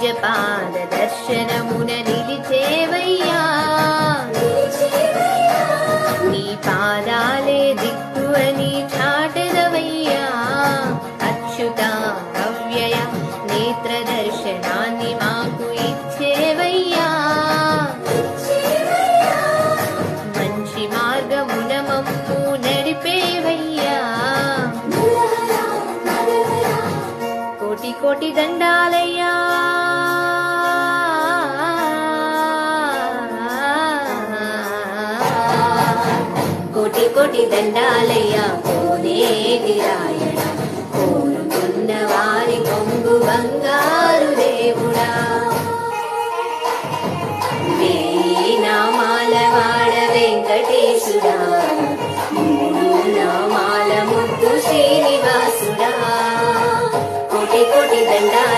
నిజపాద దర్శనమున నిలిచేవయ్యా నీ పాదాలే దిక్కు అని చాటెదవయ్యా అచ్యుత అవ్యయ నేత్ర దర్శనాన్ని మాకు ఇచ్చేవయ్యా మంచి మార్గమున మమ్ము నడిపేవయ్యా కోటి కోటి దండాలయ్యా కోటి కోటి దండాలయ్యా కోనేటి రాయణ కోరుకున్న వారి కొంగు బంగారు దేవుడా వేయి నామాల వాడ వెంకటేశుడా మూడు నామాల ముద్దు శ్రీనివాసుడా కోటి కోటి దండాలయ్యా